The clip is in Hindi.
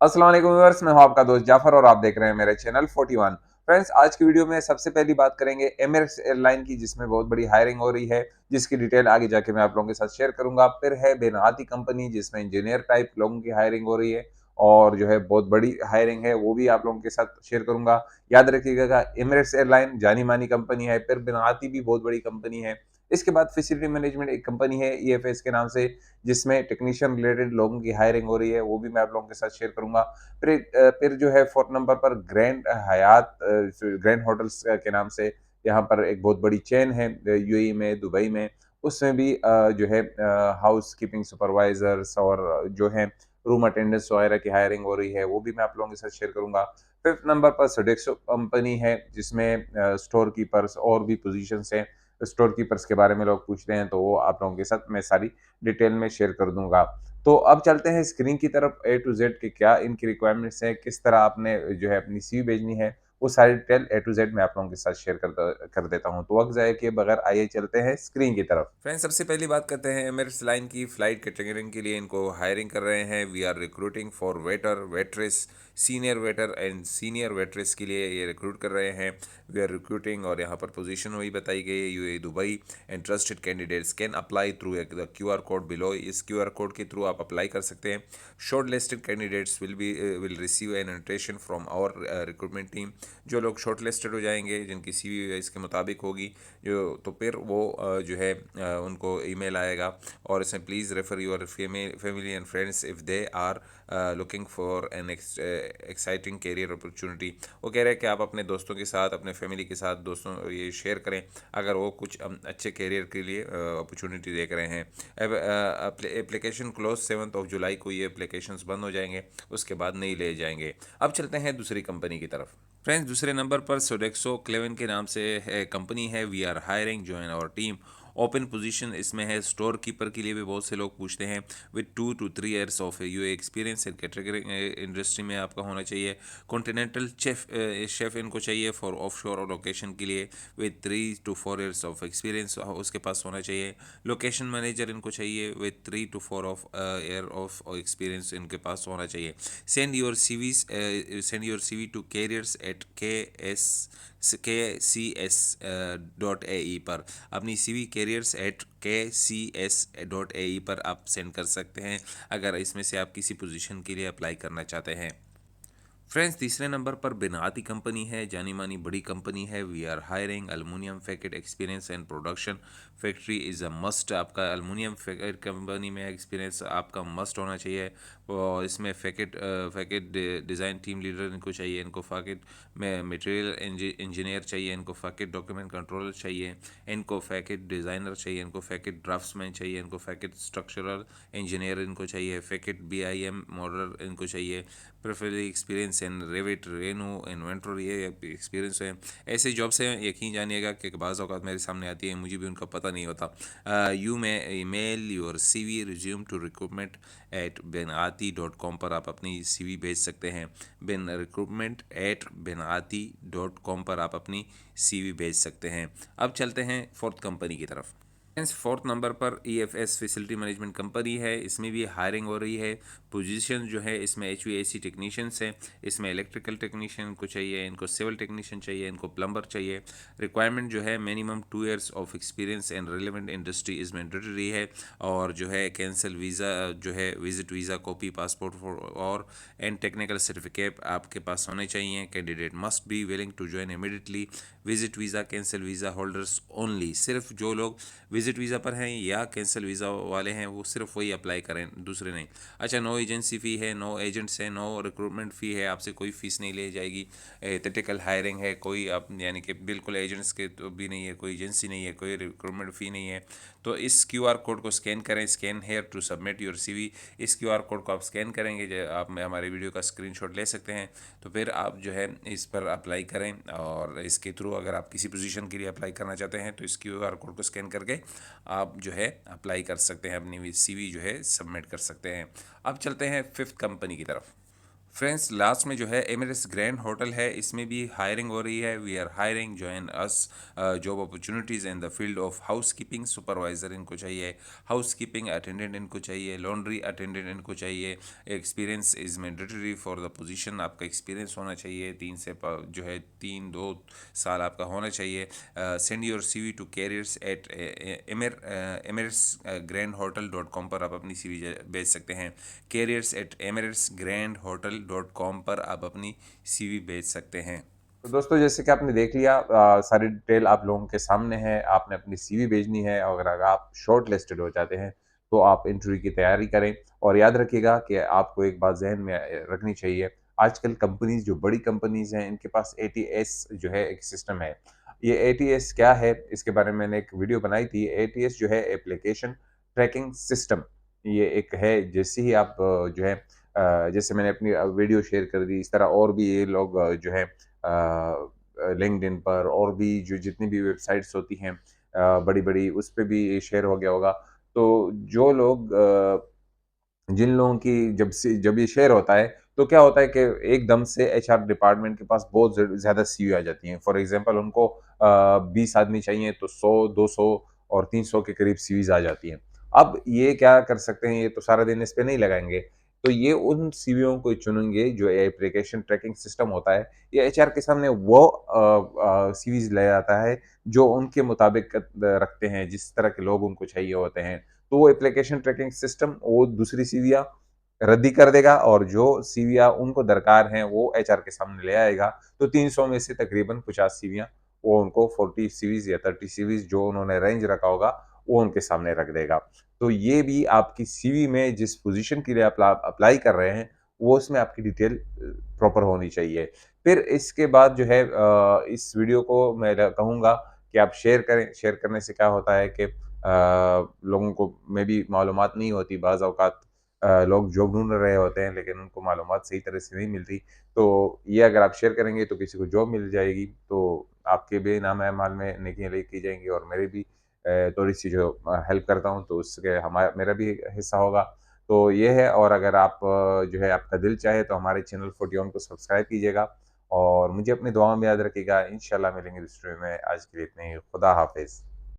अस्सलाम वालेकुम व्यूअर्स, मैं हूं आपका दोस्त जाफर और आप देख रहे हैं मेरे चैनल 41। फ्रेंड्स, आज की वीडियो में सबसे पहली बात करेंगे एमिरेट्स एयरलाइन की, जिसमें बहुत बड़ी हायरिंग हो रही है, जिसकी डिटेल आगे जाके मैं आप लोगों के साथ शेयर करूंगा। फिर है बेनाती कंपनी, जिसमें इंजीनियर टाइप लोगों की हायरिंग हो रही है और जो है बहुत बड़ी हायरिंग है, वो भी आप लोगों के साथ शेयर करूंगा। याद रखिएगा, एमिरेट्स एयरलाइन जानी मानी कंपनी है। फिर बेनाती भी बहुत बड़ी कंपनी है। इसके बाद फैसिलिटी मैनेजमेंट एक कंपनी है ईएफएस के नाम से, जिसमें टेक्नीशियन रिलेटेड लोगों की हायरिंग हो रही है, वो भी मैं आप लोगों के साथ शेयर करूंगा। फिर जो है फोर्थ नंबर पर ग्रैंड हयात ग्रैंड होटल्स के नाम से, यहाँ पर एक बहुत बड़ी चेन है यूएई में, दुबई में। उसमें भी जो है हाउस कीपिंग सुपरवाइजर्स और जो है रूम अटेंडेंट्स वगैरह की हायरिंग हो रही है, वो भी मैं आप लोगों के साथ शेयर करूंगा। फिफ्थ नंबर पर सोडेक्सो कंपनी है, जिसमें स्टोर कीपर्स और भी पोजीशंस हैं। स्टोर कीपर्स के बारे में लोग पूछते हैं, तो वो आप लोगों के साथ मैं सारी डिटेल में शेयर कर दूंगा। तो अब चलते हैं स्क्रीन की तरफ, ए टू जेड के क्या इनकी रिक्वायरमेंट्स हैं, किस तरह आपने जो है अपनी सीवी भेजनी है, वो सारी डिटेल ए टू जेड मैं आप लोगों के साथ शेयर कर देता हूँ। तो वक्त ज़ाया किए बगैर आइए चलते हैं स्क्रीन की तरफ। फ्रेंड्स, सबसे पहली बात करते हैं एमिरेट्स लाइन की। फ्लाइट कैटेगरिंग के लिए इनको हायरिंग कर रहे हैं। We are recruiting for waiter, waitress, senior waiter and senior waitress के लिए ये रिक्रूट कर रहे हैं। वी आर रिक्रूटिंग, और यहाँ पर पोजीशन वही बताई गई है, UAE Dubai. And trusted candidates can apply through the QR code below. इस क्यूआर कोड के थ्रू आप अप्लाई कर सकते हैं। Shortlisted candidates will receive an invitation from our recruitment team. जो लोग शॉर्ट लिस्टेड हो जाएंगे, जिनकी सीवी इसके मुताबिक होगी, जो तो फिर वो जो है उनको ईमेल आएगा, और इसमें please refer your family and friends if they are looking for an exciting career opportunity. वो कह रहे हैं कि आप अपने दोस्तों के साथ, अपने फैमिली के साथ दोस्तों ये शेयर करें, अगर वो कुछ अच्छे कैरियर के लिए अपॉर्चुनिटी देख रहे हैं। एप्लीकेशन क्लोज 7 जुलाई को ये एप्लीकेशंस बंद हो जाएंगे, उसके बाद नहीं ले जाएंगे। अब चलते हैं दूसरी कंपनी की तरफ। फ्रेंड्स, दूसरे नंबर पर सोडेक्सो क्लेवन के नाम से कंपनी है। We are hiring, join our team. Open position इसमें है स्टोर कीपर के लिए भी बहुत से लोग पूछते हैं। With 2 to 3 years of UAE experience in catering industry में आपका होना चाहिए। कॉन्टिनेंटल शेफ इनको चाहिए फॉर ऑफशोर और लोकेशन के लिए। With 3 to 4 years of experience उसके पास होना चाहिए। लोकेशन मैनेजर इनको चाहिए with 3 to 4 year of experience इनके पास होना चाहिए। Send your CV to careers at KCS.AE पर। अपनी सीवी कैरियर्स एट KCS.AE पर आप सेंड कर सकते हैं, अगर इसमें से आप किसी पोजीशन के लिए अप्लाई करना चाहते हैं। फ्रेंड्स, तीसरे नंबर पर बिनाती कंपनी है, जानी मानी बड़ी कंपनी है। We are hiring aluminium facet experience and production factory is a must. आपका एलुमिनियम फैकेट कंपनी में एक्सपीरियंस आपका मस्ट होना चाहिए। और इसमें फैकेट डिज़ाइन टीम लीडर इनको चाहिए, इनको फैकेट में मटेरियल इंजीनियर चाहिए, इनको फैकेट डॉक्यूमेंट कंट्रोलर चाहिए, इनको फैकेट डिज़ाइनर चाहिए, इनको फैकेट ड्राफ्ट्समैन चाहिए, इनको फैकेट स्ट्रक्चरल इंजीनियर इनको चाहिए, फैकेट BIM मॉडल इनको चाहिए। Preferably experience in Revit, Rhino, Inventor, ये एक्सपीरियंस है। ऐसे जॉब्स हैं, यकीन जानिएगा कि बाज़ औक़ात मेरे सामने आती है, मुझे भी उनका पता नहीं होता। You may email your CV resume to recruitment@benati.com पर आप अपनी CV भेज सकते हैं। recruitment@benati.com पर आप अपनी CV भेज सकते हैं। अब चलते हैं फोर्थ कंपनी की तरफ। फोर्थ नंबर पर EFS फैसिलिटी मैनेजमेंट कंपनी है, इसमें भी हायरिंग हो रही है। पोजीशन जो है इसमें HVAC टेक्नीशियंस है, इसमें इलेक्ट्रिकल टेक्नीशियन को चाहिए, इनको सिविल टेक्नीशियन चाहिए, इनको प्लम्बर चाहिए। रिक्वायरमेंट जो है minimum 2 years of experience and relevant industry is mandatory है। और जो है कैंसिल वीज़ा, जो है विजिट वीज़ा कॉपी, पासपोर्ट और एंड टेक्निकल सर्टिफिकेट आपके पास होने चाहिए। Candidate must be willing to join immediately. Visit visa, cancel visa holders only. सिर्फ जो लोग विजिट वीज़ा पर हैं या कैंसिल वीज़ा वाले हैं, वो सिर्फ वही अप्लाई करें, दूसरे नहीं। अच्छा, नो एजेंसी फ़ी है, नो एजेंट्स है, नो रिक्रूटमेंट फ़ी है, आपसे कोई फ़ीस नहीं ली जाएगी। एथिकल हायरिंग है, कोई आप यानी कि बिल्कुल एजेंट्स के तो भी नहीं है, कोई एजेंसी नहीं है, कोई रिक्रूटमेंट फ़ी नहीं है। तो इस QR कोड को स्कैन करें, scan here to submit your CV। इस QR कोड को आप स्कैन करेंगे, जो आप हमारे वीडियो का स्क्रीनशॉट ले सकते हैं, तो फिर आप जो है इस पर अप्लाई करें। और इसके थ्रू अगर आप किसी पोजीशन के लिए अप्लाई करना चाहते हैं, तो इस QR कोड को स्कैन करके आप जो है अप्लाई कर सकते हैं, अपनी CV जो है सबमिट कर सकते हैं। अब चलते हैं फिफ्थ कंपनी की तरफ। फ्रेंड्स लास्ट में जो है एमिरेट्स ग्रैंड होटल है, इसमें भी हायरिंग हो रही है। We are hiring join us job opportunities in the field of housekeeping supervisor इनको चाहिए, हाउस कीपिंग अटेंडेंट इनको चाहिए, लॉन्ड्री अटेंडेंट इनको चाहिए। Experience is mandatory for the position, आपका एक्सपीरियंस होना चाहिए, जो है 3-2 साल आपका होना चाहिए। Send your CV to careers at emirates-grand-hotel.com पर आप अपनी CV भेज सकते हैं। careers@emirates-grand-hotel.com पर आप अपनी CV भेज सकते हैं। तो दोस्तों जैसे कि आपने देख लिया, सारी डिटेल आप लोगों के सामने है। आपने अपनी CV भेजनी है और अगर आप शॉर्ट लिस्टेड हो जाते हैं तो आप इंटरव्यू की तैयारी करें। और याद रखिएगा कि आपको एक बात जहन में रखनी चाहिए, आजकल कंपनीज जो बड़ी कंपनीज हैं इनके पास ATS जो है एक सिस्टम है। ये ATS क्या है इसके बारे में मैंने एक वीडियो बनाई थी। ATS जो है एप्लीकेशन ट्रैकिंग सिस्टम, ये एक है। जैसे ही आप जो है जैसे मैंने अपनी वीडियो शेयर कर दी, इस तरह और भी ये लोग जो है लिंक्डइन पर और भी जो जितनी भी वेबसाइट्स होती हैं बड़ी-बड़ी, उस पे भी ये शेयर हो गया होगा। तो जो लोग जिन लोगों की जब ये शेयर होता है, तो क्या होता है कि एकदम से HR डिपार्टमेंट के पास बहुत ज़्यादा CV आ जाती हैं। फॉर एग्ज़ाम्पल उनको 20 आदमी चाहिए तो 100, 200 और 300 के करीब CVज़ आ जाती हैं। अब ये क्या कर सकते हैं, ये तो सारा दिन इस पे नहीं लगाएँगे। तो ये उन CVओं को चुनेंगे जो एप्लीकेशन ट्रैकिंग सिस्टम होता है, ये HR के सामने वो CVज़ ले आता है जो उनके मुताबिक रखते हैं, जिस तरह के लोग उनको चाहिए होते हैं। तो वो एप्लीकेशन ट्रैकिंग सिस्टम वो दूसरी सीवियाँ रद्दी कर देगा और जो सीवियाँ उनको दरकार हैं वो एचआर के सामने ले आएगा। तो 300 में से तकरीबन 50 सीवियाँ वो उनको 40 सीवीज़ या 30 सीवीज़ जो उन्होंने रेंज रखा होगा, वो उनके सामने रख देगा। तो ये भी आपकी सीवी में जिस पोज़ीशन के लिए आप अप्लाई कर रहे हैं, वो उसमें आपकी डिटेल प्रॉपर होनी चाहिए। फिर इसके बाद जो है इस वीडियो को मैं कहूँगा कि आप शेयर करें। शेयर करने से क्या होता है कि लोगों को में भी मालूमात नहीं होती, बाज़ औक़ात लोग जॉब ढूँढ रहे होते हैं लेकिन उनको मालूमात सही तरह से नहीं मिलती। तो ये अगर आप शेयर करेंगे तो किसी को जॉब मिल जाएगी, तो आपके भी नाम ए-माल में नेकियाँ लिखी जाएँगी और मेरी भी थोड़ी-सी जो हेल्प करता हूँ तो उसके मेरा भी हिस्सा होगा। तो ये है। और अगर आप जो है आपका दिल चाहे तो हमारे चैनल 41 को सब्सक्राइब कीजिएगा और मुझे अपनी दुआओं में याद रखिएगा। इंशाल्लाह मिलेंगे दूसरे में। आज के लिए इतना ही। खुदा हाफ़िज़।